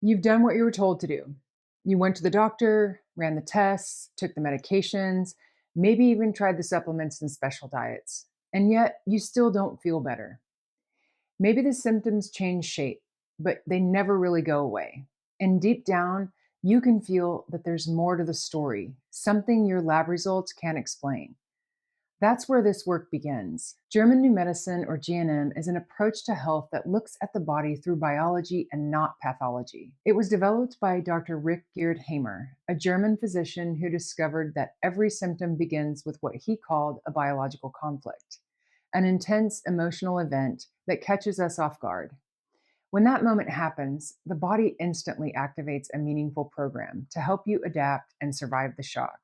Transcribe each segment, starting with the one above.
You've done what you were told to do. You went to the doctor, ran the tests, took the medications, maybe even tried the supplements and special diets, and yet you still don't feel better. Maybe the symptoms change shape, but they never really go away. And deep down, you can feel that there's more to the story, something your lab results can't explain. That's where this work begins. German New Medicine, or GNM, is an approach to health that looks at the body through biology and not pathology. It was developed by Dr. Rick Geerd Hamer, a German physician who discovered that every symptom begins with what he called a biological conflict, an intense emotional event that catches us off guard. When that moment happens, the body instantly activates a meaningful program to help you adapt and survive the shock.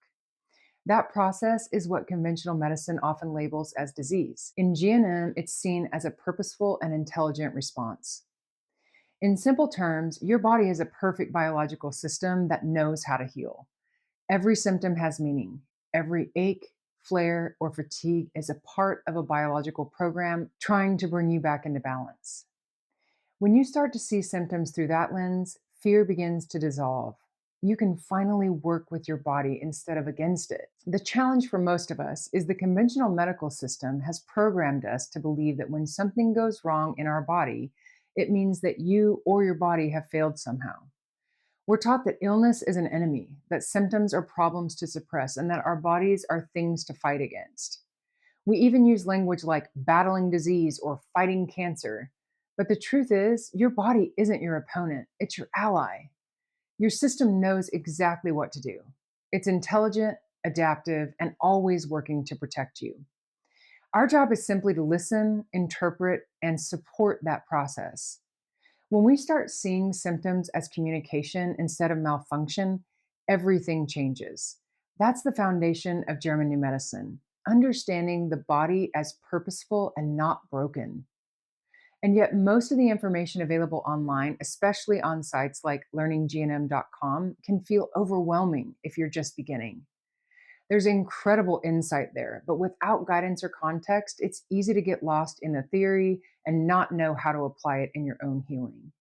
That process is what conventional medicine often labels as disease. In GNM, it's seen as a purposeful and intelligent response. In simple terms, your body is a perfect biological system that knows how to heal. Every symptom has meaning. Every ache, flare, or fatigue is a part of a biological program trying to bring you back into balance. When you start to see symptoms through that lens, fear begins to dissolve. You can finally work with your body instead of against it. The challenge for most of us is the conventional medical system has programmed us to believe that when something goes wrong in our body, it means that you or your body have failed somehow. We're taught that illness is an enemy, that symptoms are problems to suppress, and that our bodies are things to fight against. We even use language like battling disease or fighting cancer. But the truth is, your body isn't your opponent, it's your ally. Your system knows exactly what to do. It's intelligent, adaptive, and always working to protect you. Our job is simply to listen, interpret, and support that process. When we start seeing symptoms as communication instead of malfunction, everything changes. That's the foundation of German New Medicine, understanding the body as purposeful and not broken. And yet, most of the information available online, especially on sites like learninggnm.com, can feel overwhelming if you're just beginning. There's incredible insight there, but without guidance or context, it's easy to get lost in the theory and not know how to apply it in your own healing.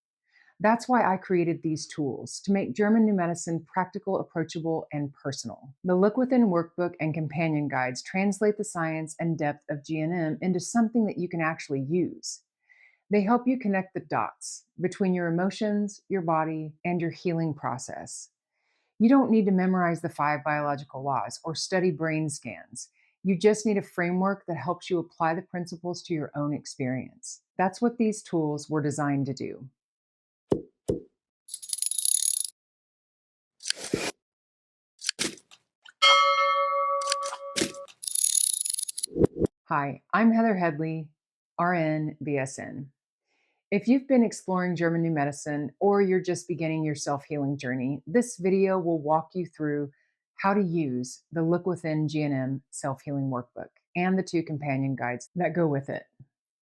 That's why I created these tools to make German New Medicine practical, approachable, and personal. The Look Within workbook and companion guides translate the science and depth of GNM into something that you can actually use. They help you connect the dots between your emotions, your body, and your healing process. You don't need to memorize the 5 biological laws or study brain scans. You just need a framework that helps you apply the principles to your own experience. That's what these tools were designed to do. Hi, I'm Heather Headley, RN, BSN. If you've been exploring German New Medicine or you're just beginning your self-healing journey, this video will walk you through how to use the Look Within GNM self-healing workbook and the 2 companion guides that go with it.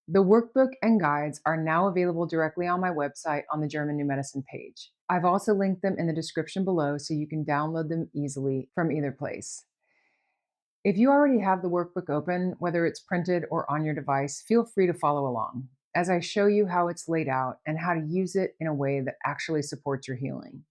The workbook and guides are now available directly on my website on the German New Medicine page. I've also linked them in the description below so you can download them easily from either place. If you already have the workbook open, whether it's printed or on your device, feel free to follow along as I show you how it's laid out and how to use it in a way that actually supports your healing.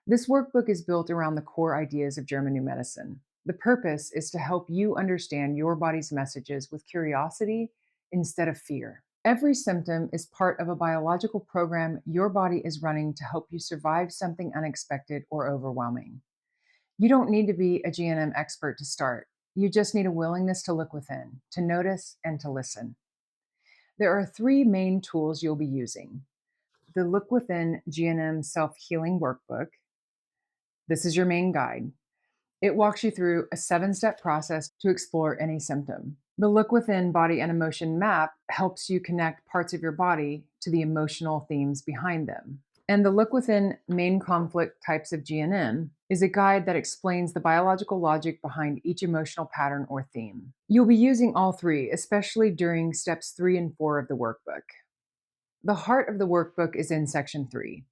This workbook is built around the core ideas of German New Medicine. The purpose is to help you understand your body's messages with curiosity instead of fear. Every symptom is part of a biological program your body is running to help you survive something unexpected or overwhelming. You don't need to be a GNM expert to start. You just need a willingness to look within, to notice, and to listen. There are 3 main tools you'll be using. The Look Within GNM Self-Healing Workbook. This is your main guide. It walks you through a 7-step process to explore any symptom. The Look Within Body and Emotion Map helps you connect parts of your body to the emotional themes behind them. And the Look Within Main Conflict Types of GNM is a guide that explains the biological logic behind each emotional pattern or theme. You'll be using all 3, especially during steps 3 and 4 of the workbook. The heart of the workbook is in section 3.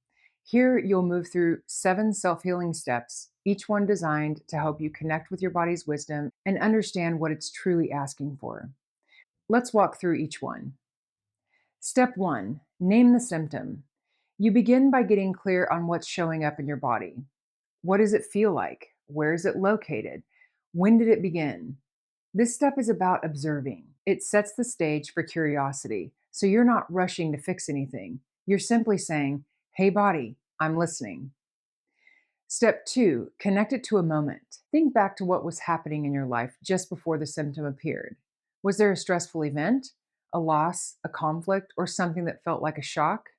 Here, you'll move through 7 self-healing steps, each one designed to help you connect with your body's wisdom and understand what it's truly asking for. Let's walk through each one. Step 1, name the symptom. You begin by getting clear on what's showing up in your body. What does it feel like? Where is it located? When did it begin? This step is about observing. It sets the stage for curiosity. So you're not rushing to fix anything. You're simply saying, "Hey, body, I'm listening." Step two, connect it to a moment. Think back to what was happening in your life just before the symptom appeared. Was there a stressful event, a loss, a conflict, or something that felt like a shock?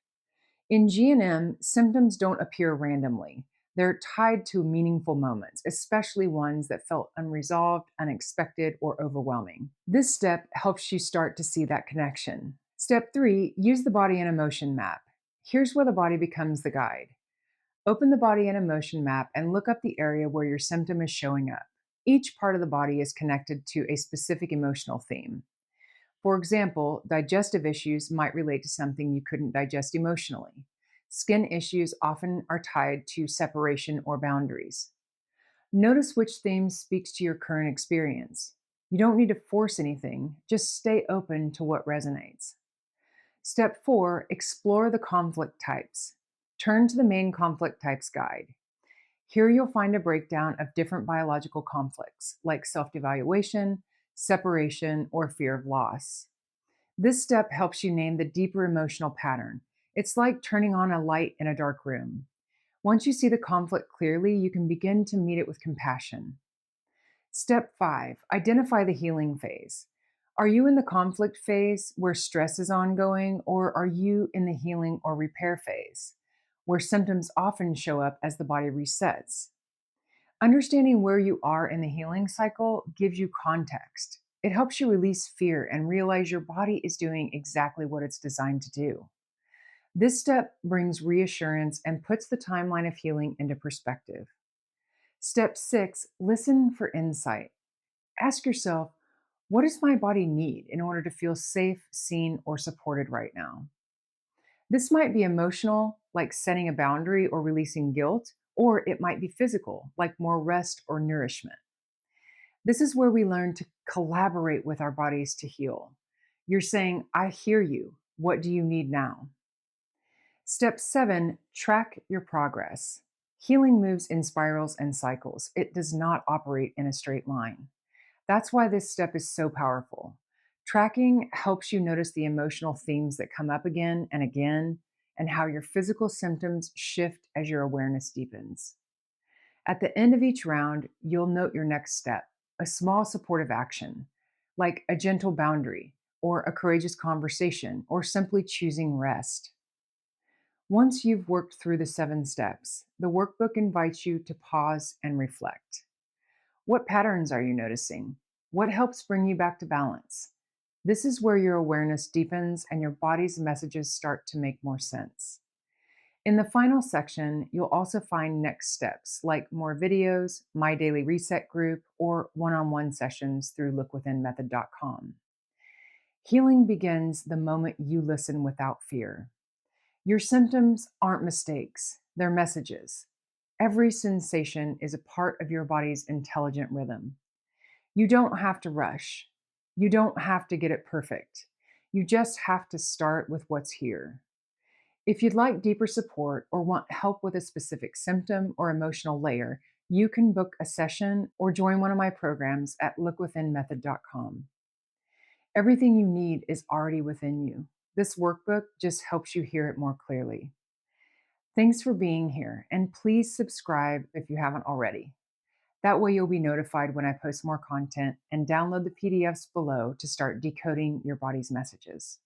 In GNM, symptoms don't appear randomly. They're tied to meaningful moments, especially ones that felt unresolved, unexpected, or overwhelming. This step helps you start to see that connection. Step three, use the body and emotion map. Here's where the body becomes the guide. Open the body and emotion map and look up the area where your symptom is showing up. Each part of the body is connected to a specific emotional theme. For example, digestive issues might relate to something you couldn't digest emotionally. Skin issues often are tied to separation or boundaries. Notice which theme speaks to your current experience. You don't need to force anything, just stay open to what resonates. Step four, explore the conflict types. Turn to the main conflict types guide. Here you'll find a breakdown of different biological conflicts, like self-devaluation, separation, or fear of loss. This step helps you name the deeper emotional pattern. It's like turning on a light in a dark room. Once you see the conflict clearly, you can begin to meet it with compassion. Step five, identify the healing phase. Are you in the conflict phase where stress is ongoing, or are you in the healing or repair phase, where symptoms often show up as the body resets? Understanding where you are in the healing cycle gives you context. It helps you release fear and realize your body is doing exactly what it's designed to do. This step brings reassurance and puts the timeline of healing into perspective. Step six, listen for insight. Ask yourself, what does my body need in order to feel safe, seen, or supported right now? This might be emotional, like setting a boundary or releasing guilt, or it might be physical, like more rest or nourishment. This is where we learn to collaborate with our bodies to heal. You're saying, "I hear you. What do you need now?" Step seven, track your progress. Healing moves in spirals and cycles. It does not operate in a straight line. That's why this step is so powerful. Tracking helps you notice the emotional themes that come up again and again, and how your physical symptoms shift as your awareness deepens. At the end of each round, you'll note your next step, a small supportive action, like a gentle boundary, or a courageous conversation, or simply choosing rest. Once you've worked through the 7 steps, the workbook invites you to pause and reflect. What patterns are you noticing? What helps bring you back to balance? This is where your awareness deepens and your body's messages start to make more sense. In the final section, you'll also find next steps like more videos, my daily reset group, or one-on-one sessions through lookwithinmethod.com. Healing begins the moment you listen without fear. Your symptoms aren't mistakes, they're messages. Every sensation is a part of your body's intelligent rhythm. You don't have to rush. You don't have to get it perfect. You just have to start with what's here. If you'd like deeper support or want help with a specific symptom or emotional layer, you can book a session or join one of my programs at lookwithinmethod.com. Everything you need is already within you. This workbook just helps you hear it more clearly. Thanks for being here, and please subscribe if you haven't already. That way you'll be notified when I post more content, and download the PDFs below to start decoding your body's messages.